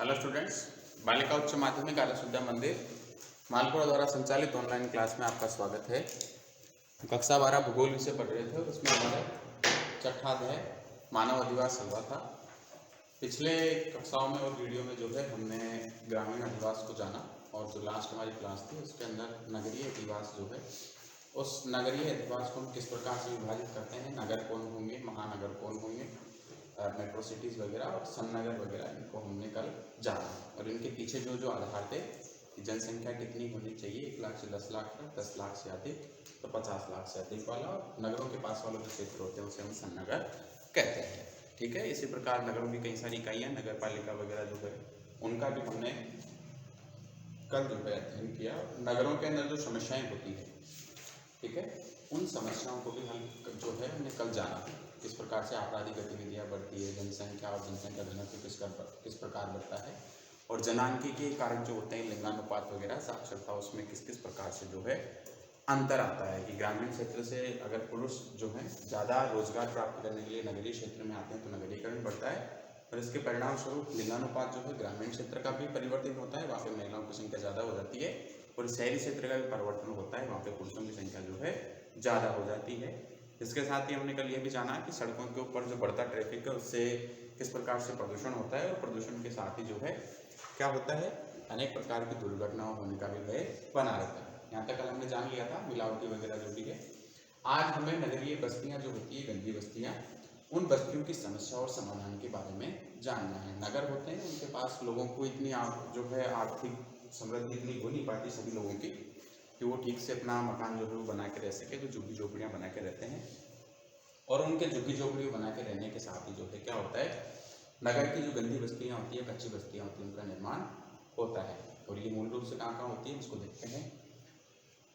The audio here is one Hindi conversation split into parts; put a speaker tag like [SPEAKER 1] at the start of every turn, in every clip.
[SPEAKER 1] हेलो स्टूडेंट्स, बालिका उच्च माध्यमिक आदर्श विद्या मंदिर मालपुरा द्वारा संचालित ऑनलाइन क्लास में आपका स्वागत है। कक्षा 12 भूगोल विषय पढ़ रहे थे और उसमें हमारा छठा अध्याय मानव अधिवास चल रहा था। पिछले कक्षाओं में और वीडियो में जो है हमने ग्रामीण अधिवास को जाना और जो लास्ट हमारी क्लास थी उसके अंदर नगरीय अधिवास जो है उस नगरीय अधिवास को हम किस प्रकार से विभाजित करते हैं, नगर कौन होंगे, महानगर कौन होंगे, मेट्रो सिटीज़ वगैरह और सन्नगर वगैरह, इनको हमने कल जाना और इनके पीछे जो जो आधार थे कि जनसंख्या कितनी होनी चाहिए, 1 लाख से 10 लाख तक, 10 लाख से अधिक तो 50 लाख से अधिक वाला, और नगरों के पास वाले जो क्षेत्र होते हैं उसे हम सन्नगर कहते हैं। ठीक है, इसी प्रकार नगरों की कई सारी इकाइयाँ, नगर पालिका वगैरह जो है उनका भी हमने कल जो है अध्ययन किया। नगरों के अंदर जो समस्याएं होती है, ठीक है, उन समस्याओं को भी हल जो है हमने कल जाना। किस प्रकार से आपराधिक गतिविधियां बढ़ती है, जनसंख्या और जनसंख्या घनत्व किस प्रकार बढ़ता है, और जनांकी के कारक जो होते हैं लिंगानुपात वगैरह, साक्षरता, उसमें किस किस प्रकार से जो है अंतर आता है कि ग्रामीण क्षेत्र से अगर पुरुष जो है ज़्यादा रोजगार प्राप्त करने के लिए नगरीय क्षेत्र में आते हैं तो नगरीकरण बढ़ता है, और इसके परिणाम स्वरूप लिंगानुपात जो है ग्रामीण क्षेत्र का भी परिवर्तन होता है, वहाँ पर महिलाओं की संख्या ज़्यादा हो जाती है, और शहरी क्षेत्र का भी परिवर्तन होता है, वहाँ पे पुरुषों की संख्या जो है ज़्यादा हो जाती है। इसके साथ ही हमने कल ये भी जाना कि सड़कों के ऊपर जो बढ़ता ट्रैफिक है उससे किस प्रकार से प्रदूषण होता है, और प्रदूषण के साथ ही जो है क्या होता है, अनेक प्रकार की दुर्घटनाओं होने का भी भय बना रहता है। यहाँ तक कल हमने जान लिया था मिलावटी वगैरह जो भी है। आज हमें नगरीय बस्तियाँ जो होती है, गंदी बस्तियाँ, उन बस्तियों की समस्या और समाधान के बारे में जानना है। नगर होते हैं, उनके पास लोगों को इतनी जो है आर्थिक समृद्धि इतनी हो नहीं पाती सभी लोगों की कि वो ठीक से अपना मकान जो है वो बना के रह सके, तो झुग्गी झोपड़ियाँ बना के रहते हैं, और उनके झुग्गी झोपड़ी बना के रहने के साथ ही जो है क्या होता है, नगर की जो गंदी बस्तियाँ होती है, कच्ची बस्तियाँ होती हैं, उनका निर्माण होता है। और ये मूल रूप से कहाँ कहाँ होती है इसको देखते हैं।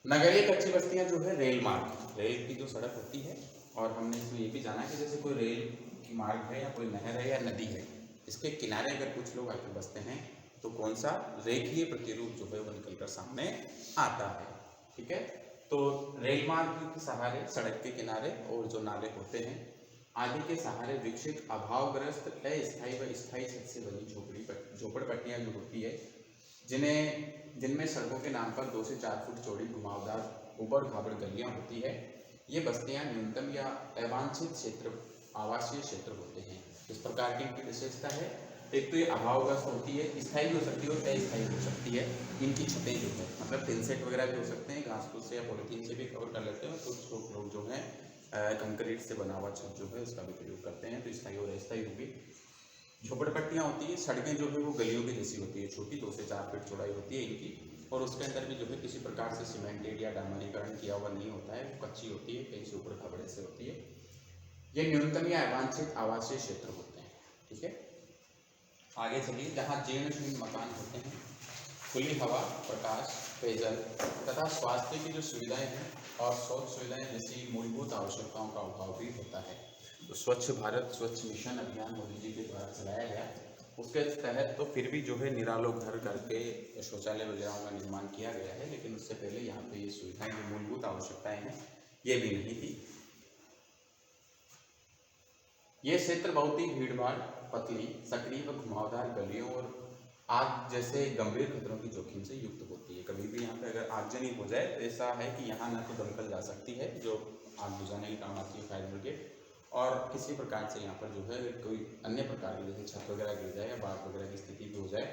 [SPEAKER 1] नगरीय कच्ची बस्तियाँ जो है रेल मार्ग, रेल की जो सड़क होती है, और हमने इसमें ये भी जाना कि जैसे कोई रेल की मार्ग है या कोई नहर है या नदी है, इसके किनारे अगर कुछ लोग आके बसते हैं तो कौन सा रेखीय प्रतिरूप जो है वो निकलकर सामने आता है। ठीक है, तो रेल मार्ग के सहारे, सड़क के किनारे और जो नाले होते हैं आदि के सहारे विकसित अभावग्रस्त अस्थायी व स्थायी छत से बनी झोपड़पट्टियाँ जो होती है, जिनमें सड़कों के नाम पर 2 से 4 फुट चौड़ी घुमावदार उबड़ खाबड़ गलियां होती है, ये बस्तियां न्यूनतम या अवांछित क्षेत्र, आवासीय क्षेत्र होते हैं। इस प्रकार की इनकी विशेषता है, एक तो ये अभावग्रस्त होती है, स्थायी हो सकती है और अस्थायी हो सकती है। इनकी छतें जो है मतलब टिन सेट वगैरह भी हो सकते हैं, घास फूस से या पॉलीथीन से भी कवर कर लेते हैं, कुछ लोग जो है कंक्रीट से बना हुआ छत जो है उसका भी प्रयोग करते हैं, तो स्थायी और अस्थायी होगी। झोपड़पट्टियाँ होती है, सड़कें जो है वो गलियों की जैसी होती है, छोटी 2 से 4 फीट चौड़ाई होती है इनकी, और उसके अंदर भी जो है किसी प्रकार से सीमेंटेड या डामरीकरण किया हुआ नहीं होता है, वो कच्ची होती है, कहीं से ऊपर खबड़े से होती है। ये न्यूनतम या अवांछित आवासीय क्षेत्र होते हैं। ठीक है, आगे चलिए। जहाँ जीर्ण शीर्ण मकान होते हैं, खुली हवा, प्रकाश, पेयजल तथा स्वास्थ्य की जो सुविधाएं हैं और शौच सुविधाएं जैसी मूलभूत आवश्यकताओं का अभाव भी होता है, तो स्वच्छ भारत स्वच्छ मिशन अभियान मोदी जी के द्वारा चलाया गया, उसके तहत तो फिर भी जो है निरालोक घर करके शौचालय वगैरह का निर्माण किया गया है, लेकिन उससे पहले यहाँ पे ये सुविधाएं, जो मूलभूत आवश्यकताएं हैं, ये भी नहीं थी। ये क्षेत्र बहुत ही भीड़भाड़, पतली, सक्रिय व घुमावदार गलियों और आग जैसे गंभीर खतरों की जोखिम से युक्त होती है। कभी भी यहाँ पे अगर आगजनी हो जाए तो ऐसा है कि यहाँ न तो दमकल जा सकती है जो आग बुझाने के काम आती है, फायर ब्रिगेड, और किसी प्रकार से यहाँ पर जो है कोई अन्य प्रकार की जैसे छत वगैरह गिर जाए या बाढ़ वगैरह की स्थिति भी हो जाए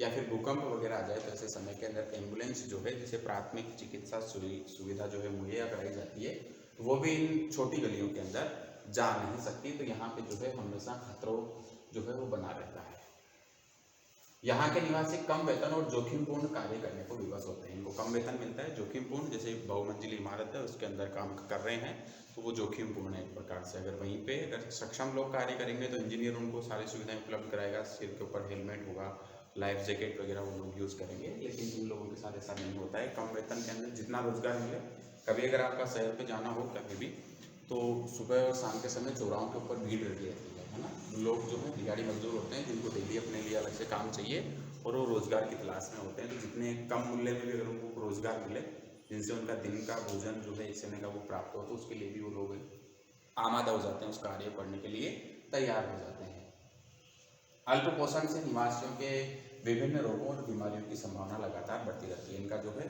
[SPEAKER 1] या फिर भूकंप वगैरह आ जाए, तो ऐसे समय के अंदर एम्बुलेंस जो है, जिसे प्राथमिक चिकित्सा सुविधा जो है मुहैया कराई जाती है, वो भी इन छोटी गलियों के अंदर जा नहीं सकती। तो यहाँ पे जो है हमेशा खतरों जो है वो बना रहता है। यहाँ के निवासी कम वेतन और जोखिमपूर्ण कार्य करने को विवश होते हैं। इनको कम वेतन मिलता है, जोखिमपूर्ण, जैसे बहुमंजिली इमारत है उसके अंदर काम कर रहे हैं तो वो जोखिमपूर्ण है एक प्रकार से। अगर वहीं पे अगर सक्षम लोग कार्य करेंगे तो इंजीनियर उनको सारी सुविधाएं उपलब्ध कराएगा, सिर के ऊपर हेलमेट होगा, लाइफ जैकेट वगैरह वो लोग यूज़ करेंगे, लेकिन इन लोगों के साथ ऐसा नहीं होता है। कम वेतन के अंदर जितना रोजगार मिले, कभी अगर आपका शहर पर जाना हो कभी भी, तो सुबह और शाम के समय चौराहों के ऊपर भीड़ लगी रहती है ना, लोग जो है दिहाड़ी मजदूर होते हैं जिनको डेली अपने लिए अलग से काम चाहिए और वो रोज़गार की तलाश में होते हैं, तो जितने कम मूल्य में भी अगर उनको रोज़गार मिले जिनसे उनका दिन का भोजन जो है एक समय का वो प्राप्त हो, तो उसके लिए भी वो लोग आमादा हो जाते हैं, उस कार्य करने के लिए तैयार हो जाते हैं। अल्प पोषण से निवासियों के विभिन्न रोगों और बीमारियों की संभावना लगातार बढ़ती रहती है। इनका जो है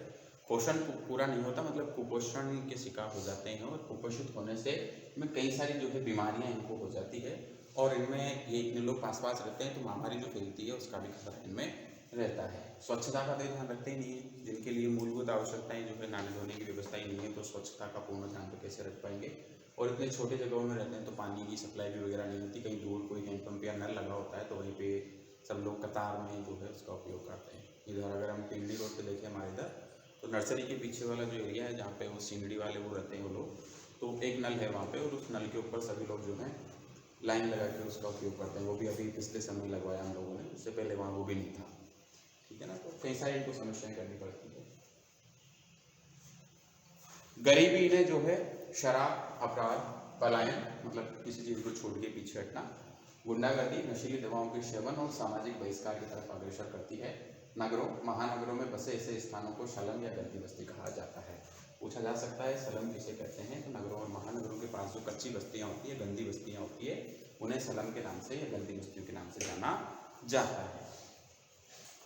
[SPEAKER 1] पोषण पूरा नहीं होता, मतलब कुपोषण के शिकार हो जाते हैं, और कुपोषित होने से इनमें कई सारी जो है बीमारियां इनको हो जाती है, और इनमें ये इतने लोग पास रहते हैं तो महामारी जो फैलती है उसका भी खतरा इनमें रहता है। स्वच्छता का तो ध्यान रखते ही नहीं है, जिनके लिए मूलभूत आवश्यकताएं जो है नहाने धोने की व्यवस्था ही नहीं है, तो स्वच्छता का पूर्ण ध्यान तो कैसे रख पाएंगे। और इतने छोटे जगहों में रहते हैं तो पानी की सप्लाई भी वगैरह नहीं होती, कहीं दूर कोई हैंडपम्प या नल लगा होता है तो वहीं पे सब लोग कतार में जो है उसका उपयोग करते हैं। इधर अगर हम पिंडी रोड पे देखें हमारे इधर, तो नर्सरी के पीछे वाला जो एरिया है जहाँ पे वो सीढ़ी वाले वो रहते हैं वो लोग, तो एक नल है वहाँ पे, और उस नल के ऊपर सभी लोग जो है लाइन लगा के उसका उपयोग करते हैं। वो भी अभी पिछले समय लगवाया हम लोगों ने, उससे पहले वहाँ वो भी नहीं था। ठीक है ना, तो कई सारी इनको समस्याएं करनी पड़ती है। गरीबी ने जो है शराब, अपराध, पलायन मतलब किसी चीज को छोड़ के पीछे हटना, गुंडागर्दी, नशीली दवाओं के सेवन और सामाजिक बहिष्कार की तरफ अग्रसर करती है। नगरों, महानगरों में बसे ऐसे स्थानों को शलम या गंदी बस्ती कहा जाता है। पूछा जा सकता है शलम किसे कहते हैं, तो नगरों और महानगरों के पास जो कच्ची बस्तियां होती है, गंदी बस्तियां होती है, उन्हें शलम के नाम से या गंदी बस्तियों के नाम से जाना जाता है।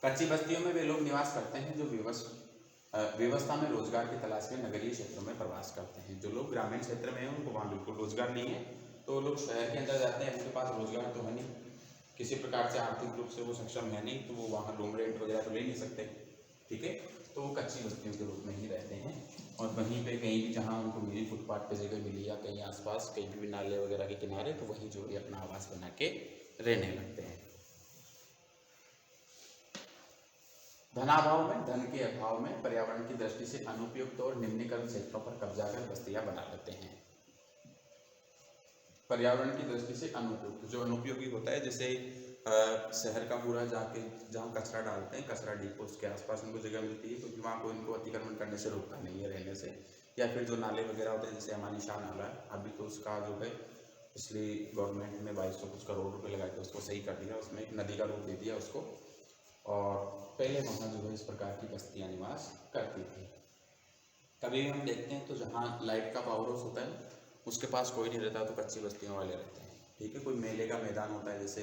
[SPEAKER 1] कच्ची बस्तियों में वे लोग निवास करते हैं जो व्यवस्था में रोजगार की तलाश में नगरीय क्षेत्रों में प्रवास करते हैं। जो लोग ग्रामीण क्षेत्र में हैं उनको वहाँ बिल्कुल रोजगार नहीं है, तो लोग शहर के अंदर जाते हैं, उनके पास रोजगार तो है नहीं, किसी प्रकार से आर्थिक रूप से वो सक्षम है नहीं, तो वो वहाँ रूम रेंट वगैरह तो ले नहीं सकते। ठीक है, तो वो कच्ची बस्तियों के रूप में ही रहते हैं, और वहीं पे कहीं भी जहाँ उनको मिली, फुटपाथ पे जगह मिली या कहीं आसपास कहीं भी नाले वगैरह के किनारे, तो वहीं जो है अपना आवास बना के रहने लगते हैं। धनाभाव में, धन के अभाव में पर्यावरण की दृष्टि से अनुपयुक्त और निम्नीकरण क्षेत्रों पर कब्जा कर बस्तियां बना लेते हैं। पर्यावरण की दृष्टि से अनुपयुक्त, जो अनुपयोगी होता है, जैसे शहर का पूरा जाके जहाँ कचरा डालते हैं, कचरा डिपो उसके आसपास उनको जगह मिलती है, क्योंकि वहाँ को इनको अतिक्रमण करने से रोकता नहीं है रहने से। या फिर जो नाले वगैरह होते हैं, जैसे हमारी शाह नाला है, अभी तो उसका जो है पिछली गवर्नमेंट ने 2200 कुछ करोड़ रुपए लगा के उसको सही कर दिया, उसमें एक नदी का रूप दे दिया उसको, और पहले वहाँ जो है इस प्रकार की बस्तियाँ निवास करती थी। कभी हम देखते हैं तो जहाँ लाइट का पावर हाउस होता है उसके पास कोई नहीं रहता, तो कच्ची बस्तियों वाले रहते हैं। ठीक है, कोई मेले का मैदान होता है, जैसे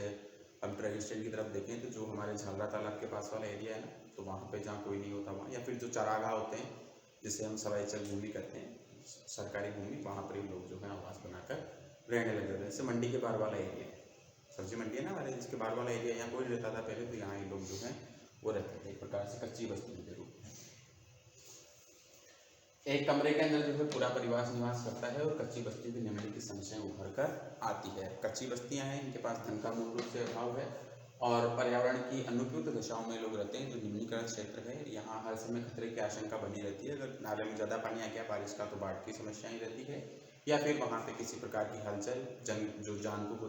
[SPEAKER 1] हम ट्रेन स्टैंड की तरफ देखें तो जो हमारे झालरा तालाब के पास वाला एरिया है ना, तो वहाँ पे जहाँ कोई नहीं होता वहाँ, या फिर जो चरागाह होते हैं जिसे हम सवाईचल भूमि कहते हैं, सरकारी भूमि, वहाँ पर ही लोग जो है आवास बनाकर रहने लगे थे। जैसे मंडी के बाहर वाला एरिया है, सब्जी मंडी है ना हमारे, जिसके बाहर वाला एरिया, यहाँ कोई रहता था पहले, तो यहाँ ये लोग जो है वो रहते थे एक प्रकार से कच्ची बस्ती के रूप में। एक कमरे के अंदर जो है पूरा परिवार निवास करता है, और कच्ची बस्ती की निम्नलिखित समस्याएं उभर कर आती है। कच्ची बस्तियां हैं, इनके पास धन का मूल रूप से अभाव है, और पर्यावरण की अनुपयुक्त दशाओं में लोग रहते हैं। जो निम्नीकरण क्षेत्र है, यहाँ हर समय खतरे की आशंका बनी रहती है। अगर नाले में ज़्यादा पानी आ गया बारिश का, तो बाढ़ की समस्याएं रहती है, या फिर वहाँ पे किसी प्रकार की हलचल, जो जंतु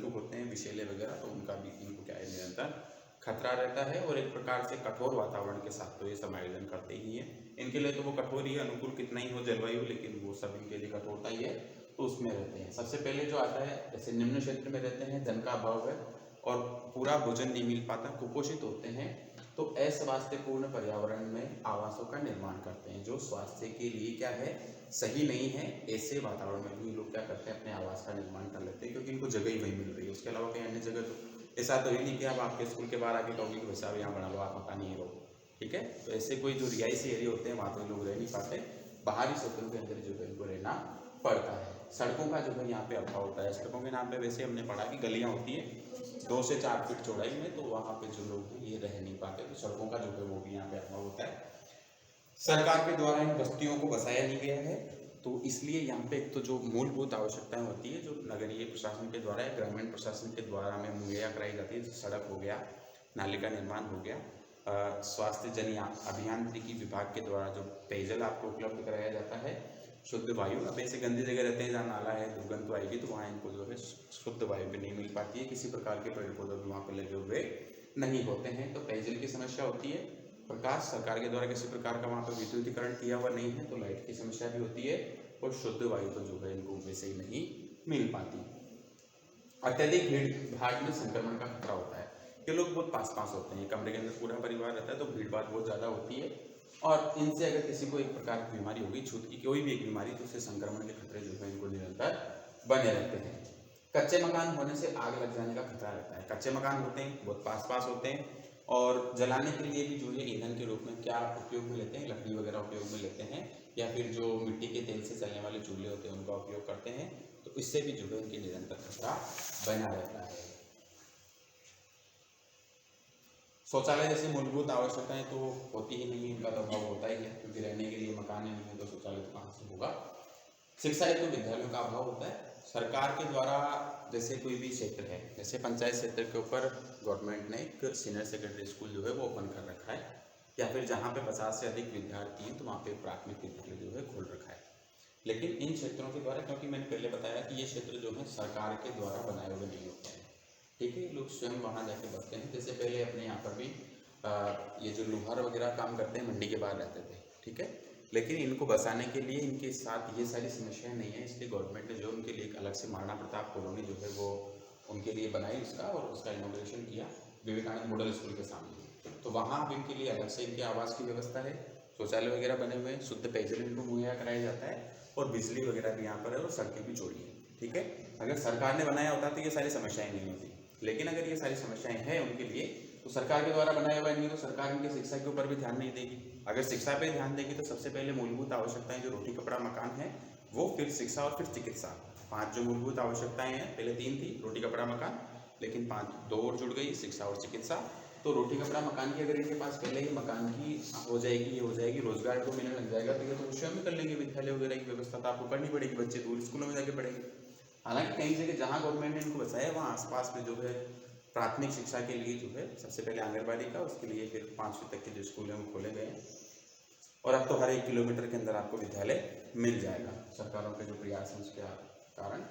[SPEAKER 1] होते हैं विषैले वगैरह, तो उनका भी इनको क्या है निरंतर खतरा रहता है। और एक प्रकार से कठोर वातावरण के साथ तो ये समायोजन करते ही है। इनके लिए तो वो कठोर ही है, अनुकूल कितना ही हो जलवायु, लेकिन वो सब इनके लिए कठोरता ही है, तो उसमें रहते हैं। सबसे पहले जो आता है, जैसे निम्न क्षेत्र में रहते हैं, धन का अभाव है और पूरा भोजन नहीं मिल पाता, कुपोषित होते हैं, तो अस्वास्थ्यपूर्ण पर्यावरण में आवासों का निर्माण करते हैं, जो स्वास्थ्य के लिए क्या है सही नहीं है। ऐसे वातावरण में भी लोग क्या करते हैं, अपने आवास का निर्माण कर लेते हैं, क्योंकि इनको जगह ही वही मिल रही है। उसके अलावा कहीं अन्य जगह तो ऐसा तो ही नहीं कि अब आपके स्कूल के बाहर आके कहोगे कि वैसा यहाँ बना लो, आप मकान ही रहो। ठीक है, तो ऐसे कोई जो रिहायशी एरिया होते हैं वहाँ तो लोग रह नहीं पाते, बाहरी क्षेत्रों के अंदर जो है इनको रहना पड़ता है। सड़कों का जो है यहाँ पे अभाव होता है। सड़कों के नाम पे वैसे हमने पढ़ा कि गलियाँ होती है 2 से 4 फीट चौड़ाई में, तो वहाँ पे जो लोग हैं ये रह नहीं पाते, तो सड़कों का जो है वो भी यहाँ पे अभाव होता है। सरकार के द्वारा इन बस्तियों को बसाया नहीं गया है, तो इसलिए यहाँ पे एक तो जो मूलभूत आवश्यकताएं होती है, जो नगरीय प्रशासन के द्वारा या ग्रामीण प्रशासन के द्वारा हमें मुहैया कराई जाती है, सड़क हो गया, नाले का निर्माण हो गया, स्वास्थ्य जन अभियांत्रिकी विभाग के द्वारा जो पेयजल आपको उपलब्ध कराया जाता है, शुद्ध वायु। अब ऐसे गंदी जगह रहते हैं जहाँ नाला है, दुर्गंध तो आएगी, तो वहाँ इनको जो है शुद्ध वायु भी नहीं मिल पाती है, किसी प्रकार के पेड़ पौधे भी वहाँ पर लगे हुए नहीं होते हैं, तो पेयजल की समस्या होती है। प्रकाश, सरकार के द्वारा किसी प्रकार का वहाँ पर विद्युतीकरण किया हुआ नहीं है, तो लाइट की समस्या भी होती है, और शुद्ध वायु तो जो है इनको वैसे ही नहीं मिल पाती। अत्यधिक भीड़ भाड़ में संक्रमण का खतरा होता है। ये लोग बहुत पास होते हैं, कमरे के अंदर पूरा परिवार रहता है, तो भीड़ भाड़ बहुत ज़्यादा होती है, और इनसे अगर किसी को एक प्रकार की बीमारी होगी, छूत की कोई भी एक बीमारी, तो उससे संक्रमण के खतरे जो है इनको निरंतर बने रहते हैं। कच्चे मकान होने से आग लग जाने का खतरा रहता है। कच्चे मकान होते हैं बहुत पास पास होते हैं, और जलाने के लिए भी जो है ईंधन के रूप में क्या उपयोग में लेते हैं, लकड़ी वगैरह उपयोग में लेते हैं, या फिर जो मिट्टी के तेल से चलने वाले चूल्हे होते हैं उनका उपयोग करते हैं। तो इससे भी जो है उनकी निरंतर खतरा बना रहता है। शौचालय जैसी मूलभूत आवश्यकताएं तो होती ही नहीं, इनका तो अभाव होता ही है, क्योंकि रहने के लिए मकान ही नहीं है तो शौचालय तो कहाँ से होगा। शिक्षा हेतु विद्यालयों का अभाव होता है। सरकार के द्वारा जैसे कोई भी क्षेत्र है, जैसे पंचायत क्षेत्र के ऊपर गवर्नमेंट ने एक सीनियर सेकेंडरी स्कूल जो है वो ओपन कर रखा है, या फिर जहाँ पे 50 से अधिक विद्यार्थी हैं तो वहाँ पे प्राथमिक विद्यालय जो है खोल रखा है। लेकिन इन क्षेत्रों के द्वारा, क्योंकि मैंने पहले बताया कि ये क्षेत्र जो है सरकार के द्वारा बनाए हुए नहीं होते हैं, ठीक है, लोग स्वयं वहाँ जाके बसते हैं। जैसे पहले अपने यहाँ पर भी ये जो लोहार वगैरह काम करते हैं मंडी के बाहर रहते थे, ठीक है, लेकिन इनको बसाने के लिए इनके साथ ये सारी समस्याएं नहीं है, इसलिए गवर्नमेंट ने जो उनके लिए एक अलग से महाराणा प्रताप कॉलोनी जो है वो उनके लिए बनाई उसका, और उसका इनॉग्रेशन किया विवेकानंद मॉडल स्कूल के सामने। तो वहाँ अब इनके लिए अलग से इनके आवास की व्यवस्था है, शौचालय वगैरह बने हुए हैं, शुद्ध पेयजल इनको मुहैया कराया जाता है, और बिजली वगैरह भी यहाँ पर है, और सड़कें भी चौड़ी हैं, ठीक है। अगर सरकार ने बनाया होता तो ये सारी समस्याएं नहीं होती, लेकिन अगर ये सारी समस्याएं हैं उनके लिए तो सरकार के द्वारा बनाया हुआ नहीं, तो सरकार इनकी शिक्षा के ऊपर भी ध्यान नहीं देगी। अगर शिक्षा पे ध्यान देगी तो सबसे पहले मूलभूत आवश्यकताएं जो रोटी कपड़ा मकान है वो, फिर शिक्षा, और फिर चिकित्सा। 5 जो मूलभूत आवश्यकताएं हैं, पहले 3 थी, रोटी कपड़ा मकान, लेकिन 2 और जुड़ गई, शिक्षा और चिकित्सा। तो रोटी कपड़ा मकान की अगर इनके पास पहले ही मकान की हो जाएगी, ये हो जाएगी, रोजगार को मिलने लग जाएगा, तो ये तो स्वयं में कर लेंगे। विद्यालय वगैरह की व्यवस्था तो आपको करनी पड़ेगी, बच्चे दूर स्कूलों में जाके पढ़ेंगे। हालांकि कई जगह जहाँ गवर्नमेंट ने इनको बसाया वहाँ आसपास में जो है प्राथमिक शिक्षा के लिए जो है सबसे पहले आंगनबाड़ी का, उसके लिए फिर 5वीं तक के जो स्कूल हैं वो खोले गए हैं, और अब तो हर 1 किलोमीटर के अंदर आपको विद्यालय मिल जाएगा। सरकारों के जो प्रयास हैं उसके कारण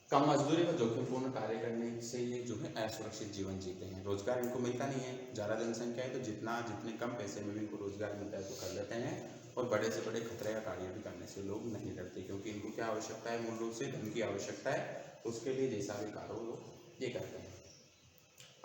[SPEAKER 1] कम मजदूरी व जोखिमपूर्ण कार्य करने से ये जो है असुरक्षित जीवन जीते हैं। रोजगार इनको मिलता नहीं है, ज़्यादा जनसंख्या है तो जितने कम पैसे में भी इनको रोजगार मिलता है तो कर लेते हैं, और बड़े से बड़े खतरे का कार्य भी करने से लोग नहीं डरते, क्योंकि इनको क्या आवश्यकता है, मूल रूप से धन की आवश्यकता है, उसके लिए जैसा भी कार्य हो ये करते हैं।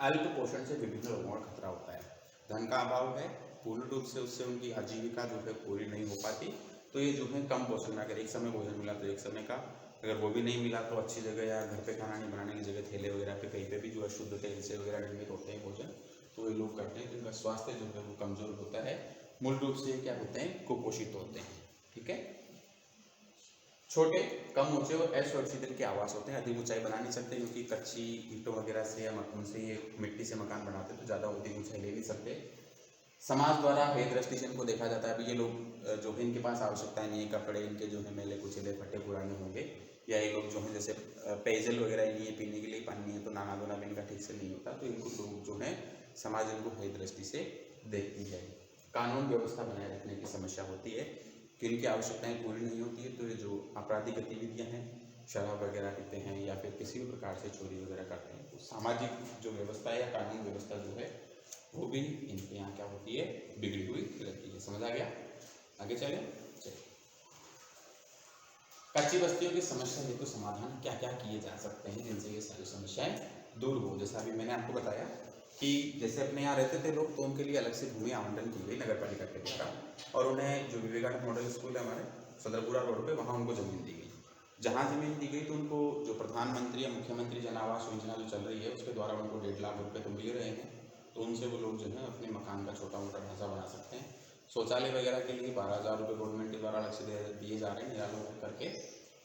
[SPEAKER 1] अल्प पोषण से विभिन्न रोगों का खतरा होता है। धन का अभाव है, पूर्ण रूप से उससे उनकी आजीविका जो है पूरी नहीं हो पाती, तो ये जो है कम पोषण, अगर एक समय भोजन मिला तो एक समय का, अगर वो भी नहीं मिला तो अच्छी जगह या घर पे खाना नहीं बनाने की जगह ठेले वगैरह पे कहीं पे भी जो है शुद्ध तेल से वगैरह निर्मित होते हैं भोजन, तो ये लोग करते हैं, तो इनका स्वास्थ्य जो है वो कमजोर होता है, मूल रूप से क्या होते हैं, कुपोषित होते हैं, ठीक है। छोटे, कम ऊंचे और असुरक्षित इनके आवास होते हैं, अधिक ऊंचाई बना नहीं सकते, क्योंकि कच्ची ईंटों वगैरह से या उनसे ये मिट्टी से मकान बनाते तो ज़्यादा अधिक ऊंचाई ले नहीं सकते। समाज द्वारा हे दृष्टि से इनको देखा जाता है। अभी ये लोग जो है इनके पास आवश्यकता नहीं है, कपड़े इनके जो है मैले कुचले फटे पुराने होंगे, या ये लोग जो है जैसे पेयजल वगैरह नहीं है, पीने के लिए पानी नहीं है, तो नहाना धोना भी इनका ठीक से नहीं होता, तो इनको लोग जो है समाज इनको हे दृष्टि से देखती है। कानून व्यवस्था बनाए रखने की समस्या होती है कि इनकी आवश्यकताएं पूरी नहीं होती है, तो ये जो आपराधिक गतिविधियां हैं, शराब वगैरह पीते हैं या फिर किसी भी प्रकार से चोरी वगैरह करते हैं, तो सामाजिक जो व्यवस्था है या कानून व्यवस्था जो है वो भी इनके यहाँ क्या होती है, बिगड़ी हुई रहती है। समझ आ गया? आगे चले। कच्ची बस्तियों की समस्या हेतु समाधान क्या क्या किए जा सकते हैं जिनसे ये सारी समस्याएं दूर हो। जैसा अभी मैंने आपको बताया कि जैसे अपने यहाँ रहते थे लोग, तो उनके लिए अलग से भूमि आवंटन की गई नगर पालिका के द्वारा, और उन्हें जो विवेकानंद मॉडल स्कूल है हमारे सदरपुरा रोड पे, वहाँ उनको ज़मीन दी गई। जहाँ ज़मीन दी गई तो उनको जो प्रधानमंत्री या मुख्यमंत्री जन आवास योजना जो चल रही है उसके द्वारा उनको 1.5 लाख रुपये तो मिल रहे हैं, तो उनसे वो लोग जो है अपने मकान का छोटा मोटा ढांचा बना सकते हैं। शौचालय वगैरह के लिए 12,000 रुपये गवर्नमेंट के द्वारा अलग से दिए जा रहे हैं निरालों करके,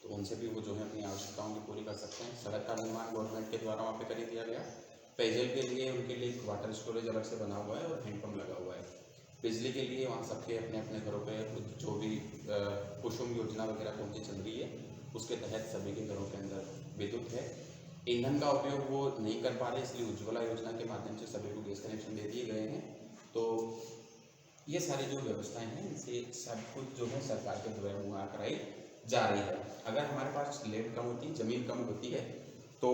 [SPEAKER 1] तो उनसे भी वो जो है अपनी आवश्यकताओं की पूरी कर सकते हैं। सड़क का निर्माण गवर्नमेंट के द्वारा वहाँ पे कर दिया गया। पेयजल के लिए उनके लिए वाटर स्टोरेज अलग से बना हुआ है और हैंडपम्प लगा हुआ है। बिजली के लिए वहाँ सबके अपने अपने घरों पे जो भी कुसुम योजना वगैरह कौन सी चल रही है उसके तहत सभी के घरों के अंदर विद्युत है। ईंधन का उपयोग वो नहीं कर पा रहे, इसलिए उज्ज्वला योजना के माध्यम से सभी को गैस कनेक्शन दे दिए गए हैं। तो ये सारी जो व्यवस्थाएं हैं इनसे सब कुछ जो है सरकार के द्वारा मुहैया कराई जा रही है। अगर हमारे पास लैंड कम होती, ज़मीन कम होती है, तो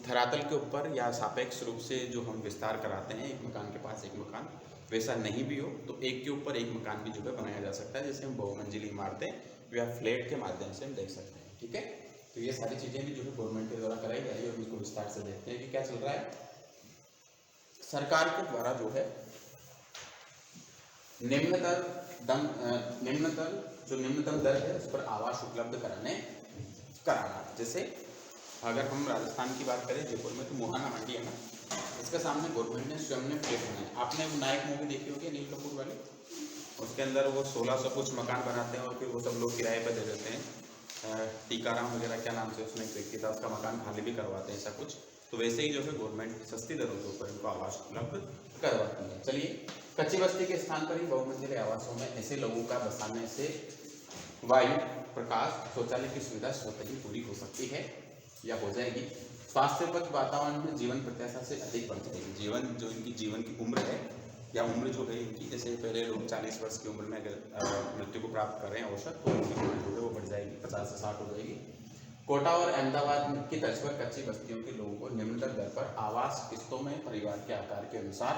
[SPEAKER 1] धरातल के ऊपर या सापेक्ष रूप से जो हम विस्तार कराते हैं एक मकान के पास एक मकान, वैसा नहीं भी हो तो एक के ऊपर एक मकान भी जो है बनाया जा सकता है, जैसे हम बहुमंजिली इमारतें या फ्लैट के माध्यम से हम देख सकते हैं। ठीक है, तो ये सारी चीज़ें भी जो है गवर्नमेंट के द्वारा कराई जा रही है और इसको विस्तार से देखते हैं कि क्या चल रहा है। सरकार के द्वारा जो है निम्नतम दर है उस पर आवास उपलब्ध कराना, जैसे अगर हम राजस्थान की बात करें जयपुर में, तो मोहाना मंडी है ना, इसके सामने गवर्नमेंट ने स्वयं ने फ्लैट बनाए। आपने वो नायक मूवी देखी होगी अनिल कपूर वाली, उसके अंदर वो 1600 कुछ मकान बनाते हैं और फिर वो सब लोग किराए पर दे देते हैं। टीकाराम वगैरह क्या नाम से उसने एक व्यक्ति था, उसका मकान खाली भी करवाते हैं ऐसा कुछ। तो वैसे ही जो है गवर्नमेंट सस्ती दरों के ऊपर इनको आवास उपलब्ध करवाती है। चलिए, कच्ची बस्ती के स्थान पर ही बहुमंजिले आवासों में ऐसे लोगों का बसाने से वायु, प्रकाश, शौचालय की सुविधा स्वतः ही पूरी हो सकती है या हो जाएगी। स्वास्थ्यप्रद वातावरण में जीवन प्रत्याशा से अधिक बढ़ जाएगी। जीवन जो इनकी जीवन की उम्र है या उम्र जो है इनकी, जैसे पहले लोग 40 वर्ष की उम्र में अगर मृत्यु को प्राप्त कर रहे हैं औसत, तो उनकी उम्र जो है वो बढ़ जाएगी, 50 से 60 हो जाएगी। कोटा और अहमदाबाद की तर्ज पर कच्ची बस्तियों के लोगों को निम्नतर दर पर आवास किस्तों में परिवार के आकार के अनुसार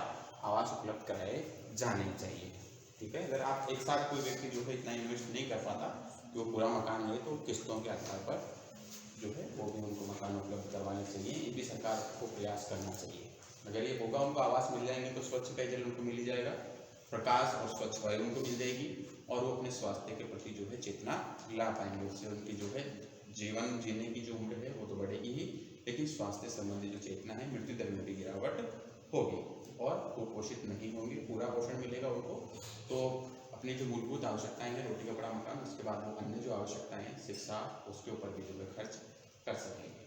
[SPEAKER 1] आवास उपलब्ध कराए जाने चाहिए। ठीक है, अगर आप एक साथ कोई व्यक्ति जो है इतना इन्वेस्ट नहीं कर पाता कि वो पूरा मकान है, तो किस्तों के आधार पर जो है वो भी उनको मकान उपलब्ध करवाने चाहिए। ये भी सरकार को प्रयास करना चाहिए। अगर ये होगा, उनको आवास मिल जाएंगे तो स्वच्छ पेयजल उनको मिल जाएगा, प्रकाश और स्वच्छ वायु उनको मिल जाएगी, और वो अपने स्वास्थ्य के प्रति जो है चेतना ला पाएंगे। उससे उनकी जो है जीवन जीने की जो उम्र है वो तो बढ़ेगी ही, लेकिन स्वास्थ्य संबंधी जो चेतना है, मृत्यु दर में भी गिरावट होगी और कुपोषित नहीं होंगे, पूरा पोषण मिलेगा उनको। तो अपनी जो मूलभूत आवश्यकताएं हैं, रोटी कपड़ा मकान, उसके बाद वो अन्य जो आवश्यकताएं हैं, शिक्षा, उसके ऊपर भी जो है खर्च कर सकेंगे।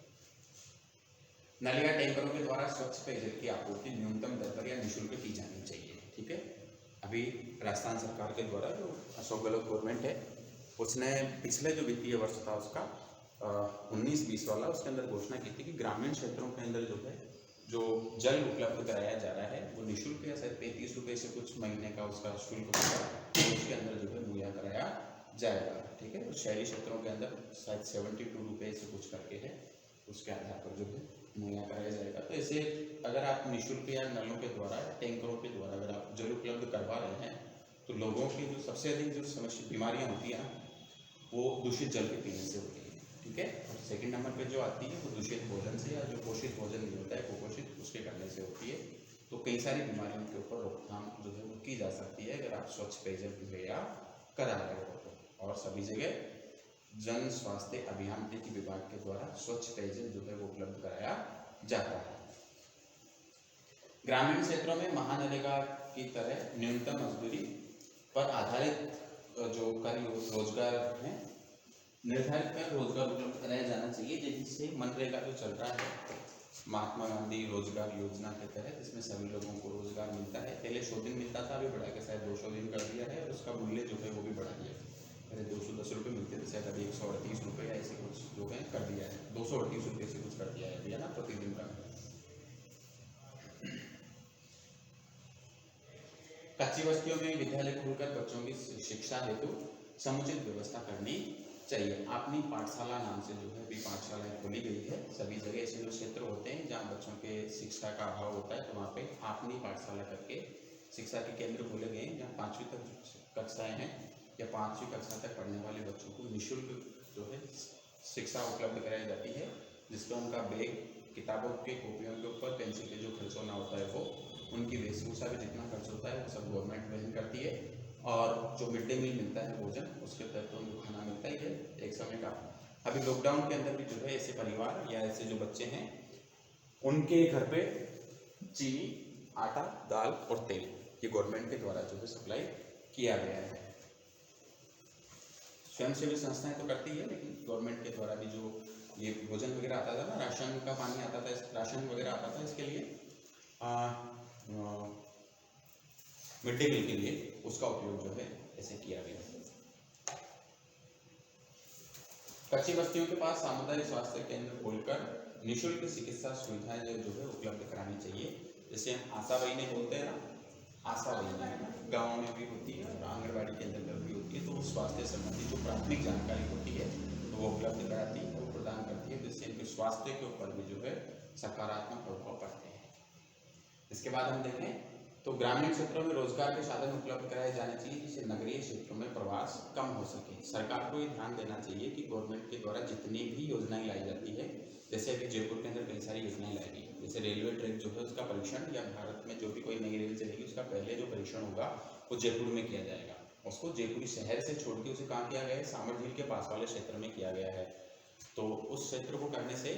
[SPEAKER 1] नल या टैंकरों के द्वारा स्वच्छ पेयजल की आपूर्ति न्यूनतम दर पर या निःशुल्क की जानी चाहिए। ठीक है, अभी राजस्थान सरकार के द्वारा जो अशोक गहलोत गवर्नमेंट है, उसने पिछले जो वित्तीय वर्ष था उसका 19-20 वाला, उसके अंदर घोषणा की थी कि ग्रामीण क्षेत्रों के अंदर जो है जो जल उपलब्ध कराया जा रहा है वो निःशुल्क या शायद 35 रुपये से कुछ महीने का उसका शुल्क होगा, तो उसके अंदर जो है मुहैया कराया जाएगा। ठीक है, तो शहरी क्षेत्रों के अंदर शायद 72 रुपये से कुछ करके है, उसके आधार पर जो है मुहैया कराया जाएगा। तो ऐसे अगर आप निःशुल्क या नलों के द्वारा, टैंकरों के द्वारा अगर आप जल उपलब्ध करवा रहे हैं, तो लोगों की जो सबसे अधिक जो समस्या बीमारियाँ होती हैं वो दूषित जल के पीने से होती है। ठीक है, और सेकंड नंबर पे जो आती है वो दूषित भोजन से, या जो पोषित भोजन नहीं होता है कुपोषित, उसके करने से होती है। तो कई सारी बीमारियों के ऊपर रोकथाम जो है वो की जा सकती है अगर आप स्वच्छ पेयजल मुहैया करा रहे हो तो। और सभी जगह जन स्वास्थ्य अभियांत्रिकी विभाग के द्वारा स्वच्छ पेयजल जो है वो उपलब्ध कराया जाता है। ग्रामीण क्षेत्रों में महानरेगा की तरह न्यूनतम मजदूरी पर आधारित जो कार्य रोजगार है, निर्धारित कर रोजगार उपलब्ध कराया जाना चाहिए, जिससे मनरेगा जो चल रहा है महात्मा गांधी रोजगार योजना के तहत, इसमें सभी लोगों को रोजगार मिलता है। पहले 100 दिन मिलता था, अभी बढ़ा के शायद 200 दिन कर दिया है, और उसका मूल्य जो है वो भी बढ़ा दिया है। पहले 210 रुपये मिलते थे, शायद अभी 138 रुपये या ऐसे कुछ जो है कर दिया है, 238 रुपये से कुछ कर दिया है अभी, है ना, प्रतिदिन का। कच्ची बस्तियों में विद्यालय खोलकर बच्चों की शिक्षा हेतु समुचित व्यवस्था करनी चाहिए। अपनी पाठशाला नाम से जो है अभी पाठशालाएं खोली गई है सभी जगह। ऐसे जो क्षेत्र होते हैं जहाँ बच्चों के शिक्षा का अभाव होता है, तो वहाँ पे अपनी पाठशाला करके शिक्षा के केंद्र खोले गए हैं, जहाँ 5वीं तक कक्षाएं हैं या 5वीं कक्षा तक पढ़ने वाले बच्चों को निःशुल्क जो है शिक्षा उपलब्ध कराई जाती है, जिसमें उनका बैग, किताबों के कॉपियों के ऊपर, पेंसिल के जो खर्च होना होता है वो, उनकी वेशभूषा भी जितना खर्च होता है वो सब गवर्नमेंट वहन करती है। और जो मिड डे मील मिलता है भोजन, उसके तहत तो उनको खाना मिलता ही है एक समय का। अभी लॉकडाउन के अंदर भी जो है ऐसे परिवार या ऐसे जो बच्चे हैं उनके घर पे चीनी, आटा, दाल और तेल ये गवर्नमेंट के द्वारा जो है सप्लाई किया गया है। स्वयंसेवी संस्थाएं तो करती है, लेकिन गवर्नमेंट के द्वारा भी जो ये भोजन वगैरह आता था ना, राशन का पानी आता था, राशन वगैरह आता था, इसके लिए मिड डे मील के लिए उसका उपयोग जो है ऐसे किया गया है। कच्ची बस्तियों के पास सामुदायिक स्वास्थ्य केंद्र खोलकर निःशुल्क चिकित्सा सुविधाएं जो है उपलब्ध करानी चाहिए। जैसे हम आशा बहनें बोलते हैं ना, आशा बहनें गाँव में भी होती है और आंगनबाड़ी के अंदर भी होती है, तो वो स्वास्थ्य संबंधी जो प्राथमिक जानकारी होती है तो वो उपलब्ध कराती है, वो प्रदान करती है, जिससे इनके स्वास्थ्य के ऊपर भी जो है सकारात्मक प्रभाव पड़ते हैं। इसके बाद हम देखें तो ग्रामीण क्षेत्रों में रोजगार के साधन उपलब्ध कराए जाने चाहिए, जिससे नगरीय क्षेत्रों में प्रवास कम हो सके। सरकार को ये ध्यान देना चाहिए कि गवर्नमेंट के द्वारा जितनी भी योजनाएं लाई जाती है, जैसे अभी जयपुर के अंदर कई सारी योजनाएं लाई गई, जैसे रेलवे ट्रैक जो है उसका परीक्षण, या भारत में जो भी कोई नई रेल चलेगी उसका पहले जो परीक्षण होगा वो जयपुर में किया जाएगा। उसको जयपुरी शहर से छोड़ के उसे कहाँ किया गया है, सामर झील के पास वाले क्षेत्र में किया गया है। तो उस क्षेत्र को करने से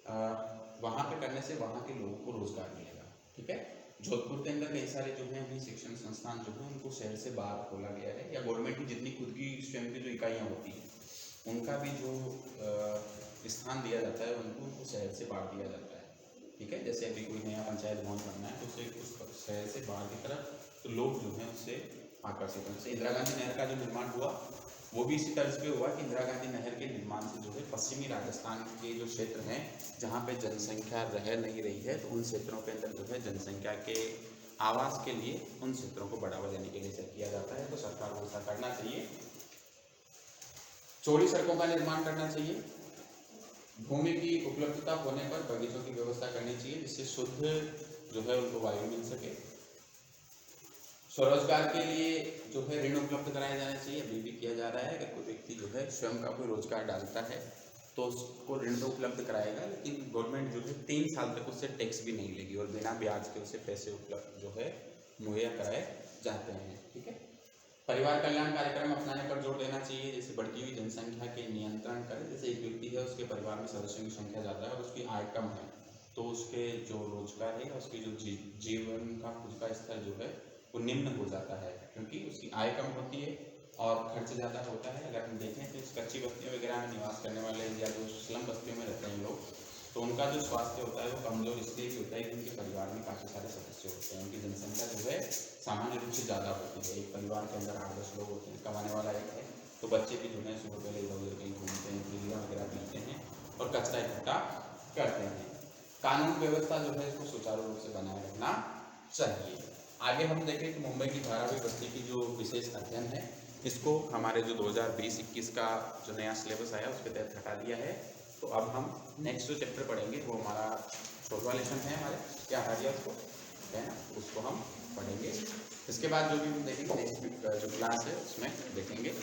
[SPEAKER 1] वहाँ पे करने से वहाँ के लोगों को रोजगार मिलेगा। ठीक है, जोधपुर के अंदर कई सारे जो हैं अभी शिक्षण संस्थान जो हैं उनको शहर से बाहर खोला गया है, या गवर्नमेंट की जितनी खुद की स्वयं की जो इकाइयाँ होती हैं उनका भी जो स्थान दिया जाता है उनको शहर से बाहर दिया जाता है। ठीक है, जैसे अभी कोई नया पंचायत भवन बनना है तो उसे उस शहर से बाहर की तरफ तो लोग जो हैं उससे आकर्षित हैं। इंदिरा गांधी नहर का जो निर्माण हुआ वो भी इसी तर्ज पे हुआ कि इंदिरा गांधी नहर के निर्माण से जो है पश्चिमी राजस्थान के जो क्षेत्र हैं जहाँ पे जनसंख्या रह नहीं रही है तो उन क्षेत्रों के अंदर जो है जनसंख्या के आवास के लिए उन क्षेत्रों को बढ़ावा देने के लिए ऐसा किया जाता है। तो सरकार को ऐसा करना चाहिए, चौड़ी सड़कों का निर्माण करना चाहिए, भूमि की उपलब्धता होने पर बगीचों की व्यवस्था करनी चाहिए जिससे शुद्ध जो है उनको वायु मिल सके। स्वरोजगार के लिए जो है ऋण उपलब्ध कराया जाना चाहिए, अभी भी किया जा रहा है। अगर कोई व्यक्ति जो है स्वयं का कोई रोजगार डालता है तो उसको ऋण तो उपलब्ध कराएगा, लेकिन गवर्नमेंट जो है 3 साल तक उससे टैक्स भी नहीं लेगी और बिना ब्याज के उसे पैसे उपलब्ध जो है मुहैया कराए जाते हैं। ठीक है, परिवार कल्याण कार्यक्रम अपनाने पर जोर देना चाहिए, जैसे बढ़ती हुई जनसंख्या के नियंत्रण करें। जैसे एक व्यक्ति है उसके परिवार में सदस्यों की संख्या ज़्यादा है और उसकी आय कम है तो उसके जो रोजगार है उसकी जो जीवन का खुद का स्तर जो है वो निम्न हो जाता है, क्योंकि उसकी आय कम होती है और खर्च ज़्यादा होता है। अगर हम देखें तो इस कच्ची बस्तियों वगैरह में निवास करने वाले या जो स्लम बस्तियों में रहते हैं लोग, तो उनका जो स्वास्थ्य होता है वो कमज़ोर इसलिए भी होता है कि उनके परिवार में काफ़ी सारे सदस्य होते हैं, उनकी जनसंख्या जो है सामान्य रूप से ज़्यादा होती है। एक परिवार के अंदर 8-10 लोग होते हैं, कमाने वाला एक है तो बच्चे भी जो है सुबह पहले इधर उधर कहीं घूमते हैं, बिजलियाँ वगैरह पीते हैं और कचरा इकट्ठा करते हैं। कानून व्यवस्था जो है इसको सुचारू रूप से बनाए रखना चाहिए। आगे हम देखें कि मुंबई की धारावी बस्ती की जो विशेष अध्ययन है इसको हमारे जो 2020-21 का जो नया सिलेबस आया उसके तहत हटा दिया है। तो अब हम नेक्स्ट जो चैप्टर पढ़ेंगे वो हमारा 14वां लेसन है, हमारे क्या हटा दिया उसको है ना, उसको हम पढ़ेंगे। इसके बाद जो भी हम देखेंगे नेक्स्ट जो क्लास है उसमें देखेंगे